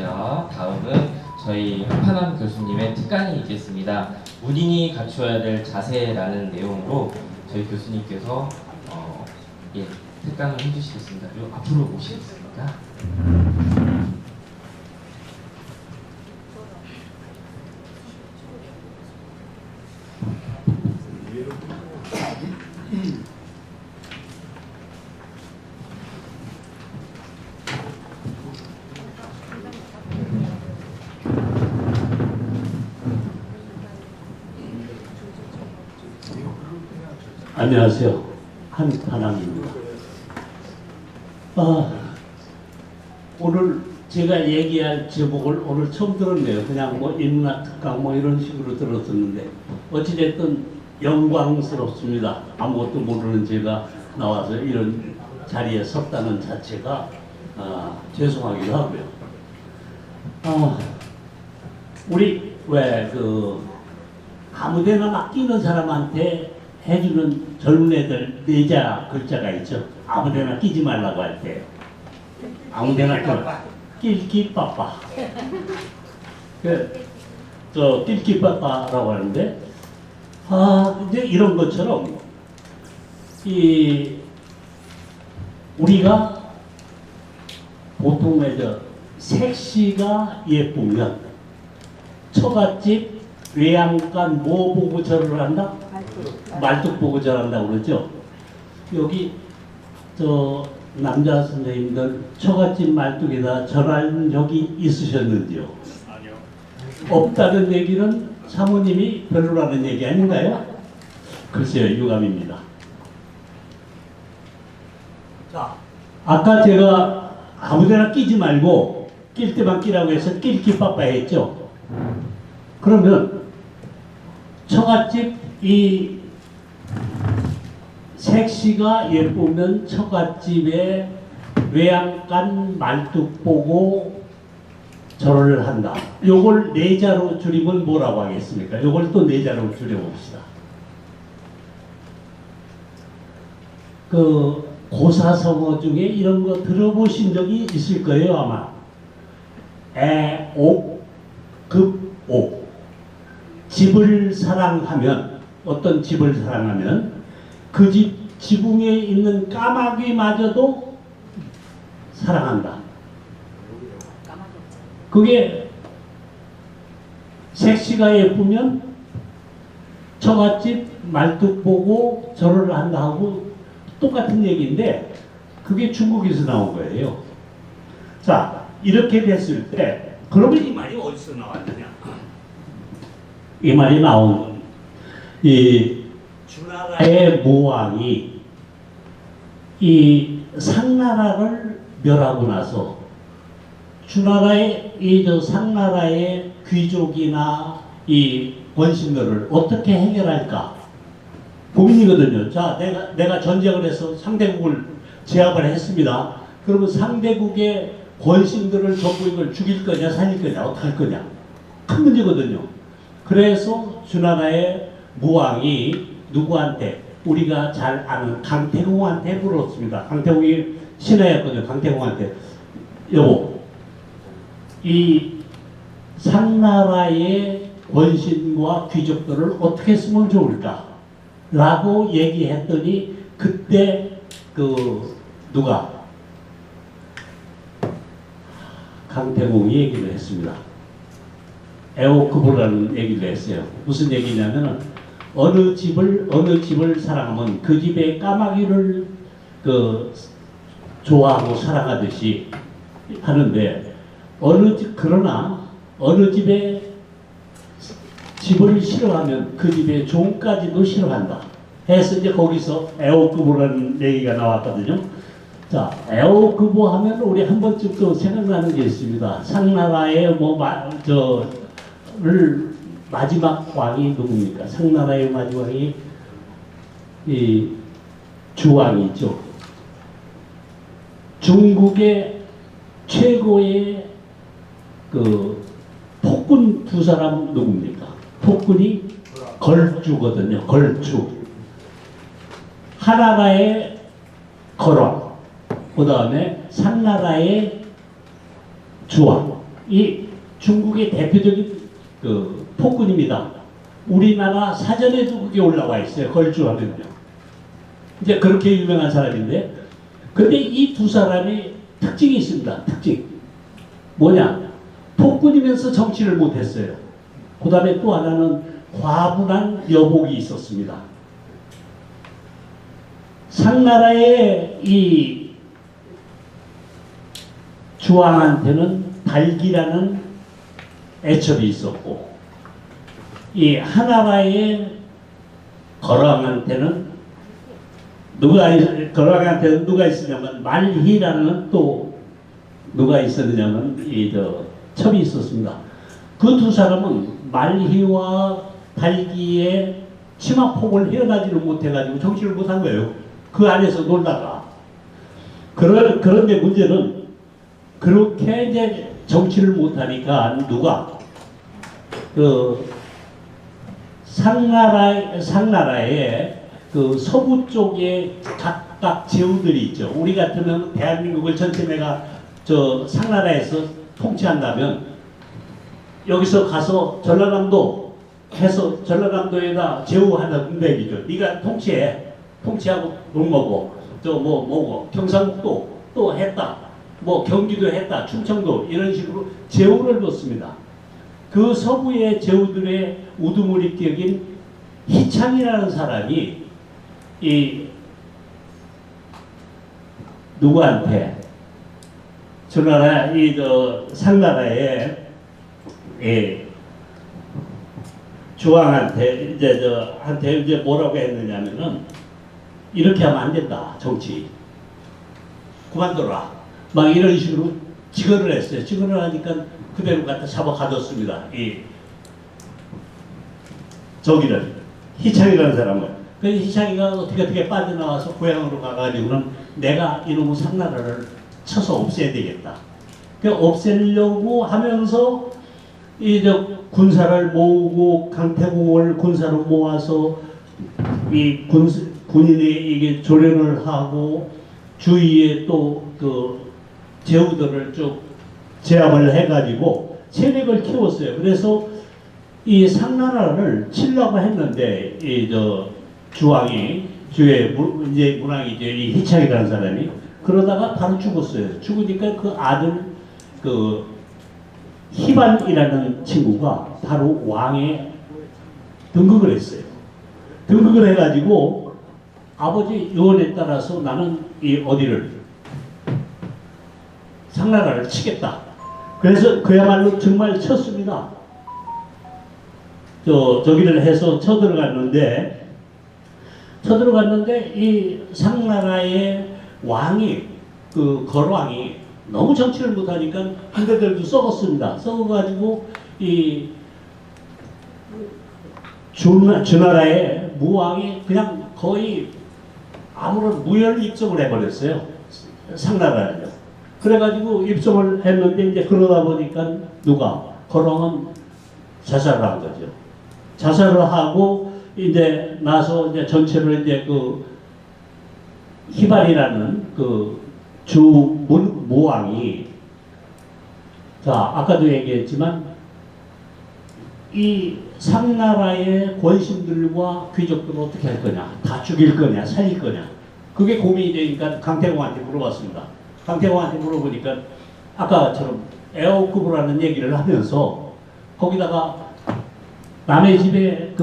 안녕하세요. 다음은 저희 한판원 교수님의 특강이 있겠습니다. 문인이 갖추어야 될 자세라는 내용으로 저희 교수님께서 특강을 해주시겠습니다. 그리고 앞으로 모시겠습니다. 안녕하세요. 한판왕입니다. 오늘 제가 얘기할 제목을 오늘 처음 들었네요. 그냥 뭐 인문학 특강 뭐 이런 식으로 들었었는데 어찌됐든 영광스럽습니다. 아무것도 모르는 제가 나와서 이런 자리에 섰다는 자체가 죄송하기도 하고요. 우리 왜 아무데나 막 끼는 사람한테 해주는 젊은 애들 네자 글자가 있죠. 아무데나 끼지 말라고 할 때 아무데나 낄끼빠빠 낄끼빠빠라고 하는데 이제 이런 것처럼 우리가 보통 색시가 예쁘면 처갓집 외양간 뭐 보고 절을 한다? 말뚝 보고 절한다고 그러죠. 여기 남자 선생님들 처갓집 말뚝에다 절한 적이 있으셨는지요? 아니요. 없다는 얘기는 사모님이 별로라는 얘기 아닌가요? 글쎄요, 유감입니다. 자, 아까 제가 아무데나 끼지 말고 낄 때만 끼라고 해서 낄끼빠빠 했죠. 그러면 처갓집 이 색시가 예쁘면 처갓집에 외양간 말뚝 보고 절을 한다. 요걸 네자로 줄이면 뭐라고 하겠습니까? 요걸 또 네자로 줄여봅시다. 고사성어 중에 이런 거 들어보신 적이 있을 거예요, 아마. 애옥, 급옥. 집을 사랑하면, 어떤 집을 사랑하면 그 집 지붕에 있는 까마귀마저도 사랑한다. 그게 색시가 예쁘면 처갓집 말뚝 보고 절을 한다 하고 똑같은 얘기인데 그게 중국에서 나온 거예요. 자, 이렇게 됐을 때 그러면 이 말이 어디서 나왔느냐? 이 말이 나온 이 주나라의 무왕이 이 상나라를 멸하고 나서 주나라의 상나라의 귀족이나 이 원신들을 어떻게 해결할까 고민이거든요. 자, 내가 전쟁을 해서 상대국을 제압을 했습니다. 그러면 상대국의 권신들을 전부 이걸 죽일 거냐 살릴 거냐 어떻게 할 거냐 큰 문제거든요. 그래서 주나라의 무왕이 누구한테 우리가 잘 아는 강태공한테 물었습니다. 강태공이 신하였거든요. 강태공한테 여보 이 상나라의 권신과 귀족들을 어떻게 쓰면 좋을까? 라고 얘기했더니 그때 누가 강태공이 얘기를 했습니다. 에오크보라는 얘기를 했어요. 무슨 얘기냐면은 어느 집을 사랑하면 그 집의 까마귀를 좋아하고 사랑하듯이 하는데 그러나 어느 집에 집을 싫어하면 그 집의 종까지도 싫어한다. 해서 이제 거기서 에오크보라는 얘기가 나왔거든요. 자, 에오크보 하면 우리 한 번쯤 또 생각나는 게 있습니다. 상나라의 마지막 왕이 누굽니까? 상나라의 마지막 왕이 이 주왕이죠. 중국의 최고의 폭군 두 사람 누굽니까? 폭군이 걸주거든요. 걸주. 하나라의 걸왕, 그 다음에 상나라의 주왕. 이 중국의 대표적인 그 폭군입니다. 우리나라 사전에도 그게 올라와 있어요. 걸주하면요. 이제 그렇게 유명한 사람인데, 근데 이 두 사람이 특징이 있습니다. 특징. 뭐냐? 폭군이면서 정치를 못했어요. 그 다음에 또 하나는 과분한 여복이 있었습니다. 상나라의 이 주왕한테는 달기라는 애첩이 있었고, 이 하나라의 거랑한테는 거랑한테는 누가 있었냐면 말희라는 또 누가 있었느냐면 첩이 있었습니다. 그 두 사람은 말희와 달기의 치마폭을 헤어나지를 못해가지고 정치를 못한 거예요. 그 안에서 놀다가. 그런데 문제는 그렇게 이제 정치를 못하니까 누가 상나라의 그 서부 쪽에 각각 제후들이 있죠. 우리 같으면 대한민국을 전체 내가 상나라에서 통치한다면 여기서 가서 전라남도 해서 전라남도에다 제후 하나 군대이죠. 네가 통치하고 농어고 뭐고 경상북도 또 했다. 뭐 경기도 했다. 충청도 이런 식으로 제후를 놓습니다. 그 서부의 제후들의 우두머리격인 희창이라는 사람이 이 누구한테 전나라 상나라의 주왕한테 이제 뭐라고 했느냐면은 이렇게 하면 안 된다. 정치 그만둬라. 막 이런 식으로 직언을 했어요. 직언을 하니까 그대로 갖다 잡아 가뒀습니다. 저기를 희창이라는 사람을. 그래서 희창이가 어떻게 빠져나와서 고향으로 가가지고는 내가 이놈의 상나라를 쳐서 없애야 되겠다. 그 없애려고 하면서 군사를 모으고 강태공을 군사로 모아서 이 군인의 이게 조련을 하고 주위에 또 그 제후들을 쭉 제압을 해가지고 세력을 키웠어요. 그래서 이 상나라를 치려고 했는데 주왕이 이제 문왕이죠. 이 희창이라는 사람이 그러다가 바로 죽었어요. 죽으니까 그 아들 희반이라는 친구가 바로 왕에 등극을 했어요. 등극을 해가지고 아버지 요원에 따라서 나는 어디를 상나라를 치겠다. 그래서 그야말로 정말 쳤습니다. 저기를 해서 쳐들어갔는데 이 상나라의 왕이 거왕이 너무 정치를 못하니까 군대들도 썩었습니다. 썩어가지고 이 주나라의 무왕이 그냥 거의 아무런 무혈 입성을 해버렸어요. 상나라를요. 그래가지고 입성을 했는데 이제 그러다 보니까 거왕은 자살을 한 거죠. 자살을 하고 이제 나서 이제 전체를 이제 희발이라는 무왕이 아까도 얘기했지만 이 상나라의 권신들과 귀족들을 어떻게 할 거냐, 다 죽일 거냐, 살릴 거냐, 그게 고민이 되니까 강태공한테 물어봤습니다. 강태공한테 물어보니까 아까처럼 에어쿠브라는 얘기를 하면서 거기다가 남의 집에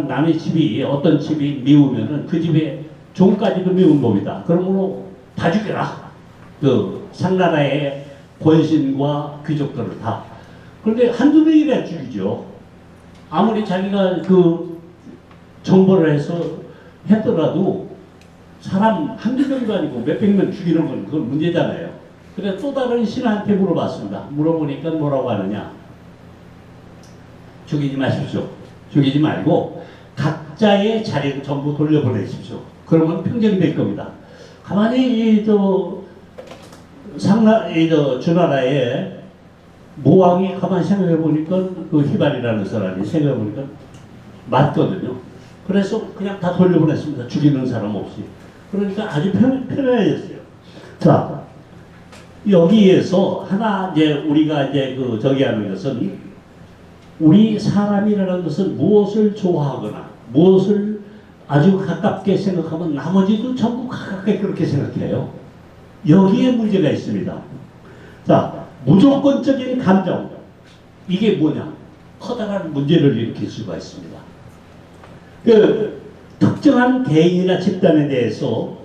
남의 집이 어떤 집이 미우면은 그 집에 종까지도 미운 놈이다. 그러므로 다 죽여라. 상나라의 권신과 귀족들을 다. 그런데 한두 명이라 죽이죠. 아무리 자기가 정보를 해서 했더라도 사람 한두 명도 아니고 몇백 명 죽이는 건 그건 문제잖아요. 그래서 또 다른 신한테 물어봤습니다. 물어보니까 뭐라고 하느냐. 죽이지 마십시오. 죽이지 말고 각자의 자리를 전부 돌려보내십시오. 그러면 평정될 겁니다. 가만히 주나라의 무왕이 가만히 생각해 보니까 희발이라는 사람이 생각해 보니까 맞거든요. 그래서 그냥 다 돌려보냈습니다. 죽이는 사람 없이. 그러니까 아주 편해졌어요. 자, 여기에서 하나 이제 우리가 이제 저기 하는 것은 우리 사람이라는 것은 무엇을 좋아하거나 무엇을 아주 가깝게 생각하면 나머지도 전부 가깝게 그렇게 생각해요. 여기에 문제가 있습니다. 자, 무조건적인 감정. 이게 뭐냐? 커다란 문제를 일으킬 수가 있습니다. 그 특정한 개인이나 집단에 대해서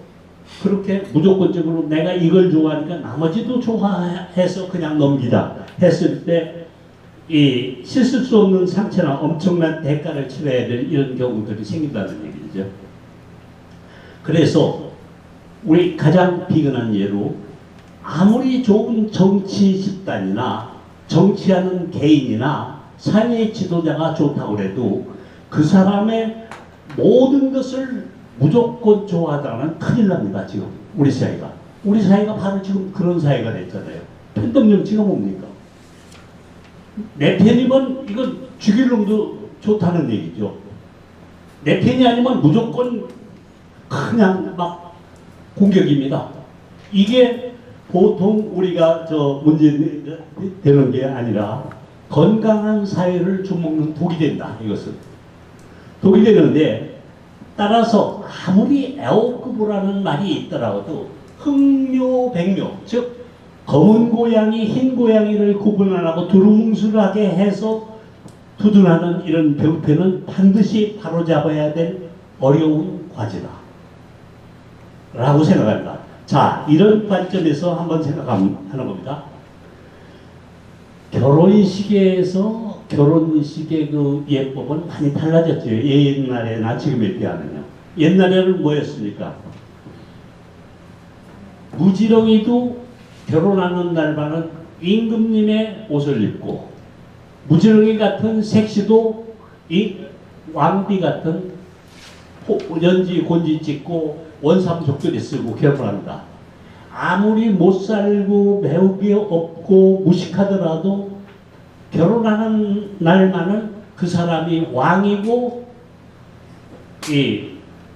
그렇게 무조건적으로 내가 이걸 좋아하니까 나머지도 좋아해서 그냥 넘기다 했을 때 이 씻을 수 없는 상처나 엄청난 대가를 치러야 될 이런 경우들이 생긴다는 얘기죠. 그래서 우리 가장 비근한 예로 아무리 좋은 정치 집단이나 정치하는 개인이나 사회 지도자가 좋다고 해도 그 사람의 모든 것을 무조건 좋아하다가는 큰일 납니다. 지금 우리 사회가. 우리 사회가 바로 지금 그런 사회가 됐잖아요. 팬덤 정치가 뭡니까? 내 편이면 이건 죽일 놈도 좋다는 얘기죠. 내 편이 아니면 무조건 그냥 막 공격입니다. 이게 보통 우리가 문제 되는 게 아니라 건강한 사회를 주먹는 독이 된다. 이것은 독이 되는데, 따라서 아무리 애호구부라는 말이 있더라도 흑묘백묘, 즉 검은 고양이 흰 고양이를 구분 안 하고 두루뭉술하게 해서 두둔하는 이런 병폐는 반드시 바로잡아야 될 어려운 과제다 라고 생각합니다. 자, 이런 관점에서 한번 생각하는 겁니다. 결혼식에서 결혼식의 그 예법은 많이 달라졌죠. 옛날에나 지금에 비하면요. 옛날에는 뭐였습니까? 무지렁이도 결혼하는 날만은 임금님의 옷을 입고, 무지렁이 같은 색시도 이 왕비 같은 연지 곤지 찍고 원삼족들이 쓰고 결혼한다. 아무리 못 살고 배우기 없고 무식하더라도 결혼하는 날만은 그 사람이 왕이고 이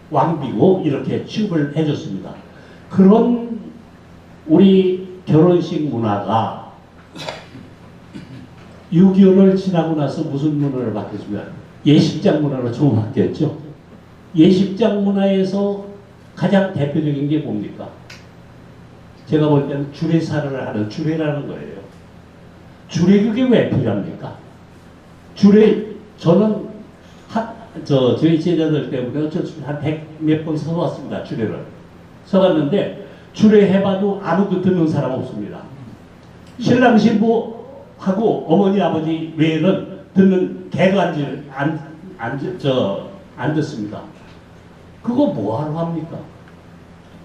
왕비고 이렇게 취급을 해줬습니다. 그런 우리 결혼식 문화가 6.25를 지나고 나서 무슨 문화를 바뀌었습니까? 예식장 문화로 처음 바뀌었죠. 예식장 문화에서 가장 대표적인 게 뭡니까? 제가 볼 때는 주례사를 하는 주례라는 거예요. 주례 그게 왜 필요합니까? 주례, 저는 저희 제자들 때문에 한 100몇 번 서봤습니다. 주례를. 서봤는데 주례해봐도 아무도 듣는 사람 없습니다. 신랑 신부하고 어머니 아버지 외에는 듣는 개도 안 듣습니다. 그거 뭐하러 합니까?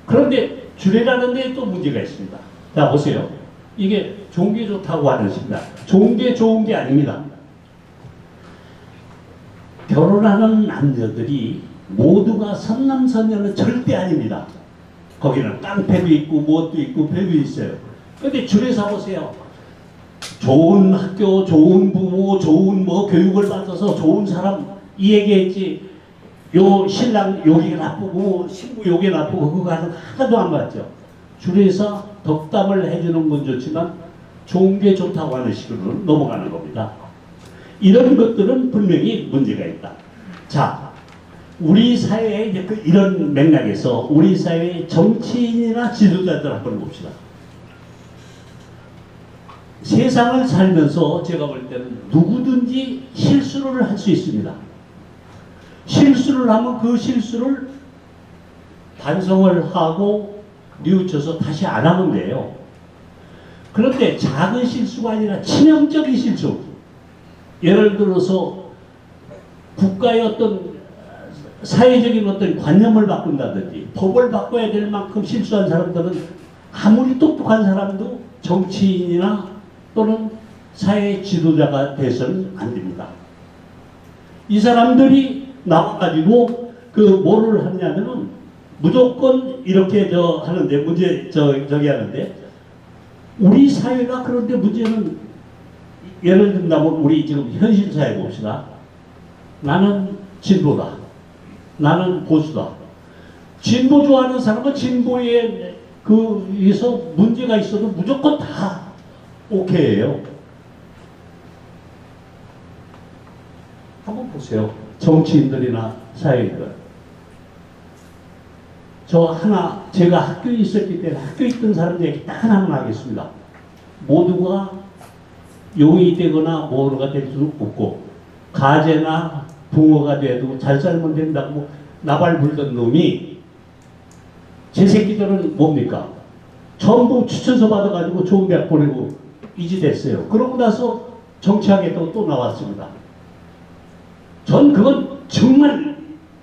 그런데 주례라는 데에 또 문제가 있습니다. 자, 보세요. 이게 좋은 게 좋다고 하는 것입니다. 좋은 게 좋은 게 아닙니다. 결혼하는 남녀들이 모두가 선남선녀는 절대 아닙니다. 거기는 깡패도 있고 무엇도 있고 배도 있어요. 근데 주례사 보세요. 좋은 학교, 좋은 부모, 좋은 교육을 받아서 좋은 사람 이 얘기했지. 요 신랑 여기가 나쁘고 신부 여기가 나쁘고 그거 하나도 안 맞죠. 주례사 덕담을 해주는 건 좋지만 좋은 게 좋다고 하는 식으로 넘어가는 겁니다. 이런 것들은 분명히 문제가 있다. 자, 우리 사회의 이런 맥락에서 우리 사회의 정치인이나 지도자들 한번 봅시다. 세상을 살면서 제가 볼 때는 누구든지 실수를 할 수 있습니다. 실수를 하면 그 실수를 반성을 하고 뉘우쳐서 다시 안 하면 돼요. 그런데 작은 실수가 아니라 치명적인 실수. 예를 들어서 국가의 어떤 사회적인 어떤 관념을 바꾼다든지 법을 바꿔야 될 만큼 실수한 사람들은 아무리 똑똑한 사람도 정치인이나 또는 사회 지도자가 돼서는 안 됩니다. 이 사람들이 나와가지고 뭐를 하냐면은 무조건 이렇게 하는데 문제 저기 하는데 우리 사회가 그런데 문제는 예를 든다면 우리 지금 현실 사회 봅시다. 나는 진보다. 나는 보수다. 진보 좋아하는 사람은 진보의 그에서 문제가 있어도 무조건 다 오케이예요. 한번 보세요. 정치인들이나 사회인들. 제가 학교에 있었기 때문에 학교에 있던 사람들 얘기 딱 하나만 하겠습니다. 모두가 용이 되거나 뭐가 될 수는 없고, 가재나 붕어가 돼도 잘 살면 된다고 나발 불던 놈이 제 새끼들은 뭡니까? 전부 추천서 받아가지고 좋은 대학 보내고 이지됐어요. 그러고 나서 정치하겠다고 또 나왔습니다. 전 그건 정말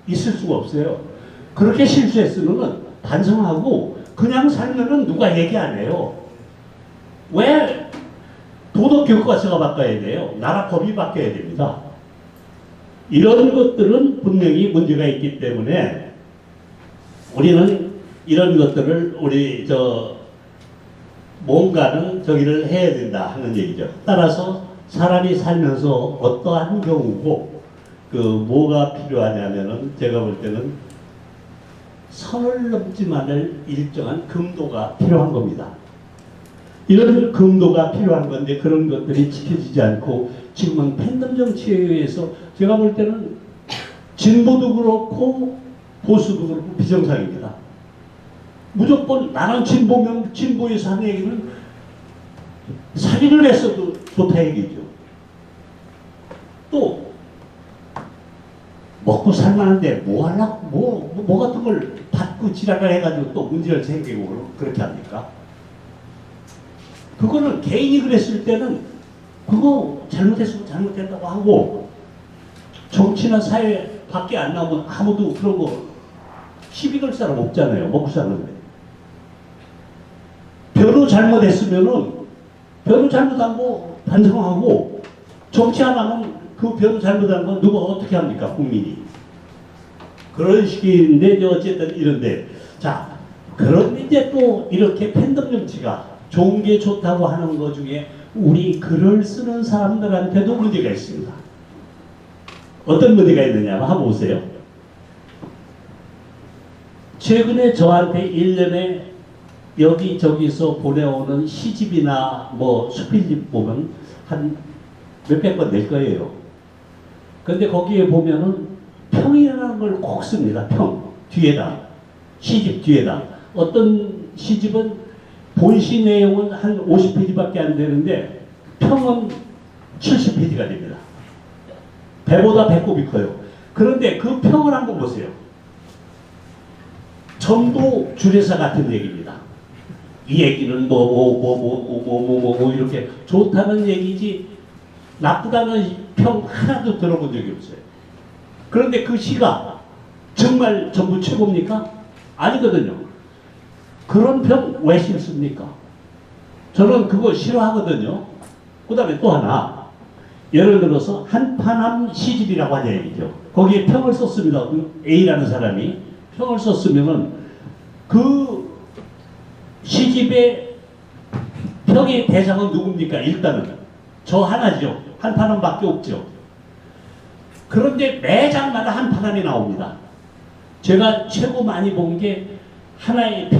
있을 수가 없어요. 그렇게 실수했으면 반성하고 그냥 살면은 누가 얘기 안 해요. 왜 도덕 교과서가 바꿔야 돼요? 나라 법이 바뀌어야 됩니다. 이런 것들은 분명히 문제가 있기 때문에 우리는 이런 것들을 뭔가는 저기를 해야 된다 하는 얘기죠. 따라서 사람이 살면서 어떠한 경우고 뭐가 필요하냐면은 제가 볼 때는 선을 넘지 않을 일정한 금도가 필요한 겁니다. 이런 금도가 필요한 건데 그런 것들이 지켜지지 않고 지금은 팬덤 정치에 의해서 제가 볼 때는 진보도 그렇고 보수도 그렇고 비정상입니다. 무조건 나는 진보면 진보에서 하는 얘기는 살인을 했어도 좋다 얘기죠. 또 먹고 살만한데 뭐 하려고 뭐 같은 걸 받고 지랄을 해가지고 또 문제를 생기고 그렇게 합니까? 그거는 개인이 그랬을 때는 그거 잘못했으면 잘못했다고 하고 정치나 사회 밖에 안 나오면 아무도 그런 거 시비 걸 사람 없잖아요. 먹고 사는데. 변호 잘못했으면은 변호 잘못하고 반성하고 정치 안 하면 그 변호 잘못한 건 누가 어떻게 합니까? 국민이. 그런 식인데 어쨌든 이런데 자 그런데 이제 또 이렇게 팬덤 정치가 좋은 게 좋다고 하는 것 중에 우리 글을 쓰는 사람들한테도 문제가 있습니다. 어떤 문제가 있느냐 한번 보세요. 최근에 저한테 1년에 여기저기서 보내오는 시집이나 뭐 수필집 보면 한 몇백 건 낼 거예요. 근데 거기에 보면은 평이라는 걸 꼭 씁니다. 평. 뒤에다. 시집 뒤에다. 어떤 시집은 본시 내용은 한 50페이지밖에 안 되는데 평은 70페이지가 됩니다. 배보다 배꼽이 커요. 그런데 그 평을 한번 보세요. 전부 주례사 같은 얘기입니다. 이 얘기는 뭐 이렇게 좋다는 얘기지 나쁘다는 평 하나도 들어본 적이 없어요. 그런데 그 시가 정말 전부 최고입니까? 아니거든요. 그런 평 왜 싫습니까? 저는 그거 싫어하거든요. 그 다음에 또 하나 예를 들어서 한판함 시집이라고 하는 얘기죠. 거기에 평을 썼습니다. A라는 사람이 평을 썼으면은 그 시집의 평의 대상은 누굽니까? 일단은 저 하나죠. 한판함밖에 없죠. 그런데 매장마다 한판함이 나옵니다. 제가 최고 많이 본 게 하나의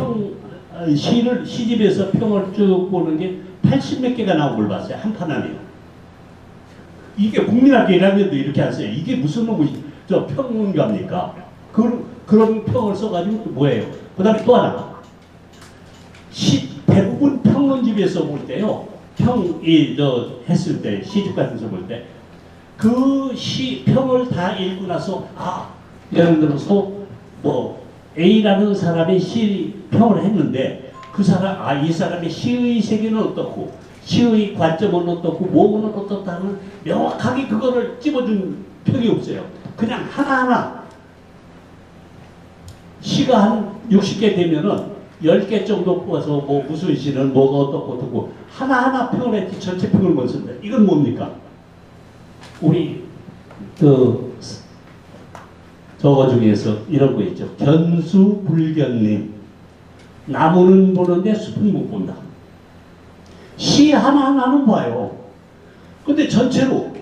시집에서 평을 쭉 보는 게 80몇 개가 나온 걸 봤어요. 한판함이요. 이게 국민학교 1학년도 이렇게 하세요. 이게 무슨 놈의 평문가입니까? 그런 평을 써가지고 뭐예요? 그 다음에 또 하나. 대부분 평론집에서 볼 때요. 했을 때, 시집 같은 거 볼 때, 그 평을 다 읽고 나서, 예를 들어서, A라는 사람의 평을 했는데, 이 사람의 시의 세계는 어떻고, 시의 관점은 어떻고, 뭐는 어떻다는 명확하게 그거를 찝어준 평이 없어요. 그냥 하나하나. 시가 한 60개 되면은 10개 정도 뽑아서 무슨 시는 뭐가 어떻고 하나하나 평을 했지 전체 평을 못 쓴다. 이건 뭡니까? 우리 저거 중에서 이런 거 있죠. 견수불견님. 나무는 보는데 숲은 못 본다. 시 하나하나는 봐요. 근데 전체로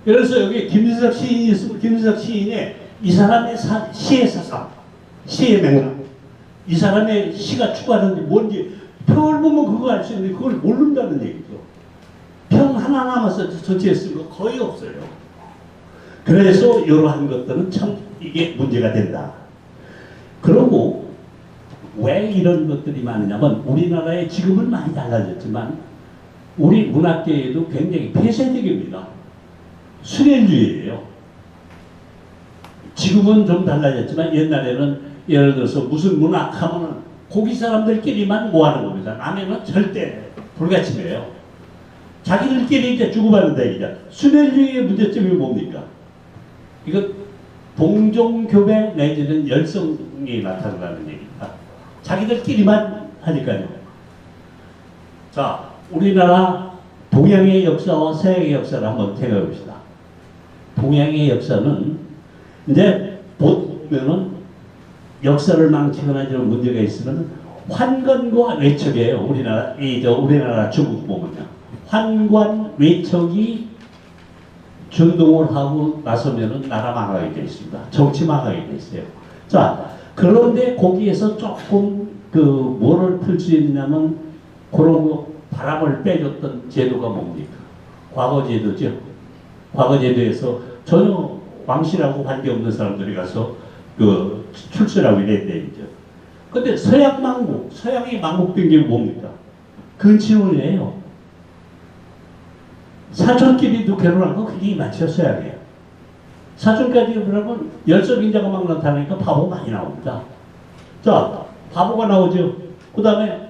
예를 들어서 여기 김진석 시인이 있으면 김진석 시인의 이 사람의 시의 사상, 시의 맥락 이 사람의 시가 추구하는 게 뭔지 평을 보면 그거 알 수 있는데 그걸 모른다는 얘기죠. 평 하나 남아서 전체에 쓴 거 거의 없어요. 그래서 이러한 것들은 참 이게 문제가 된다. 그리고 왜 이런 것들이 많으냐면 우리나라의 지금은 많이 달라졌지만 우리 문학계에도 굉장히 폐쇄적입니다. 수렴주의예요. 지금은 좀 달라졌지만 옛날에는 예를 들어서 무슨 문학 하면은 거기 사람들끼리만 모아는 겁니다. 남에는 절대 불가침해요. 자기들끼리 이제 주고받는다 이제. 수렴주의의 문제점이 뭡니까? 이거 동종교배 내지는 열성이 나타난다는 얘기입니다. 자기들끼리만 하니까요. 자, 우리나라 동양의 역사와 서양의 역사를 한번 생각해 봅시다. 동양의 역사는 이제 보면은 역사를 망치거나 이런 문제가 있으면 환관과 외척이에요. 우리나라 중국 보면요. 환관 외척이 준동을 하고 나서면은 나라 망하게 되어 있습니다. 정치 망하게 되어 있어요. 자, 그런데 거기에서 조금 뭐를 풀 수 있냐면 그런 거 바람을 빼줬던 제도가 뭡니까? 과거제도죠. 과거제도에서 전혀 왕실하고 관계없는 사람들이 가서 출세라고 이랬는데 근데 서양 망국, 서양이 망국된 게 뭡니까? 근친혼이에요. 사촌끼리도 결혼한 거 그게 많죠, 서양이에요. 사촌까지 결혼하면 열성인자가 막 나타나니까 바보 많이 나옵니다. 자, 바보가 나오죠. 그 다음에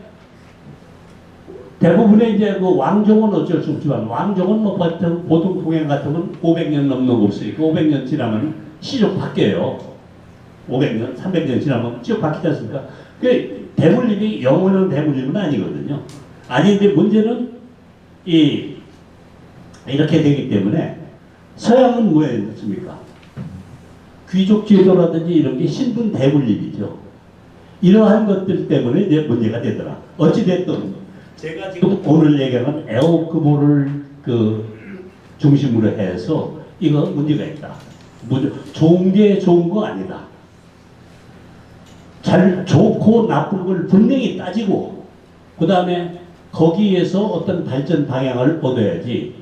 대부분의 이제 그 왕정은 어쩔 수 없지만 왕정은 뭐 보통 동양 같으면 500년 넘는 거 없으니까 500년 지나면 시족 바뀌어요. 500년, 300년 지나면 시족 바뀌지 않습니까? 그 대물림이 영원한 대물림은 아니거든요. 아닌데 문제는 이렇게 되기 때문에 서양은 뭐였습니까? 귀족 제도라든지 이런 게 신분 대물림이죠. 이러한 것들 때문에 이제 문제가 되더라. 어찌됐든 제가 지금 오늘 얘기하는 에오크보를 중심으로 해서 이거 문제가 있다. 좋은 게 좋은 거 아니다. 잘 좋고 나쁜 걸 분명히 따지고 그 다음에 거기에서 어떤 발전 방향을 얻어야지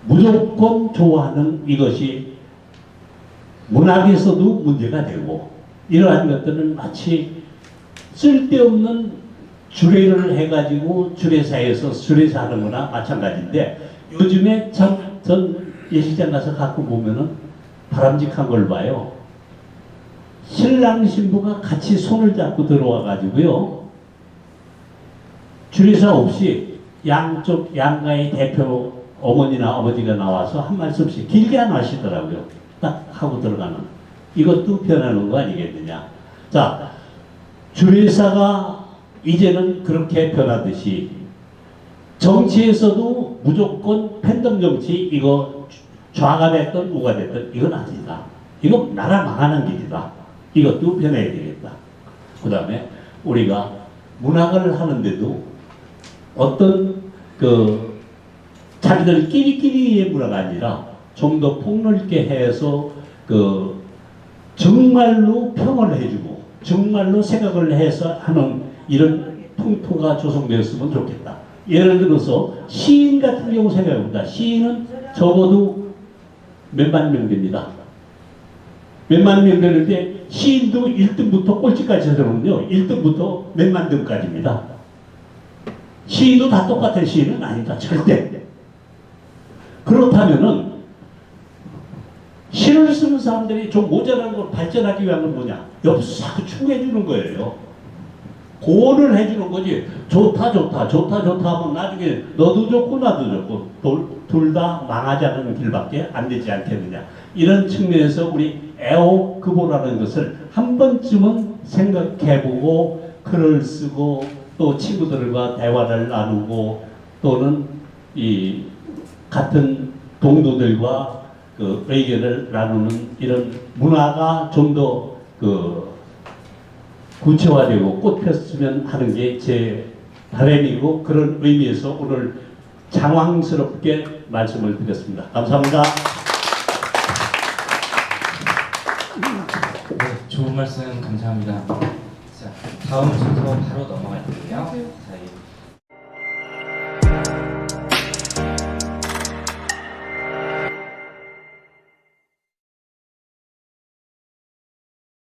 무조건 좋아하는 이것이 문학에서도 문제가 되고 이러한 것들은 마치 쓸데없는 주례를 해가지고 주례사에서 주례사하는 거나 마찬가지인데 요즘에 전 예식장 가서 가끔 보면은 바람직한 걸 봐요. 신랑 신부가 같이 손을 잡고 들어와 가지고요. 주례사 없이 양쪽 양가의 대표 어머니나 아버지가 나와서 한 말씀씩 길게 안 하시더라고요. 딱 하고 들어가는. 이것도 변하는 거 아니겠느냐. 자, 주례사가 이제는 그렇게 변하듯이 정치에서도 무조건 팬덤 정치 이거 좌가 됐든 우가 됐든 이건 아니다. 이거 나라 망하는 길이다. 이것도 변해야 되겠다. 그 다음에 우리가 문학을 하는데도 어떤 자기들끼리의 문화가 아니라 좀 더 폭넓게 해서 정말로 평을 해주고 정말로 생각을 해서 하는 이런 풍토가 조성되었으면 좋겠다. 예를 들어서 시인 같은 경우 생각해봅니다. 시인은 적어도 몇만 명 됩니다. 몇만 명 되는데 시인도 1등부터 꼴찌까지 하면요. 1등부터 몇만 등까지입니다. 시인도 다 똑같은 시인은 아니다. 절대. 그렇다면은 시를 쓰는 사람들이 좀 모자란 걸 발전하기 위한 건 뭐냐? 옆에서 자꾸 충고해 주는 거예요. 고언을 해주는 거지. 좋다 하면 나중에 너도 좋고 나도 좋고 둘 다 망하자는 길밖에 안 되지 않겠느냐. 이런 측면에서 우리 에오크보라는 것을 한 번쯤은 생각해보고 글을 쓰고 또 친구들과 대화를 나누고 또는 이 같은 동료들과 의견을 나누는 이런 문화가 좀 더 구체화되고 꽃 폈으면 하는 게 제 바람이고 그런 의미에서 오늘 장황스럽게 말씀을 드렸습니다. 감사합니다. 좋은 말씀 감사합니다. 자, 다음 순서 바로 넘어갈게요.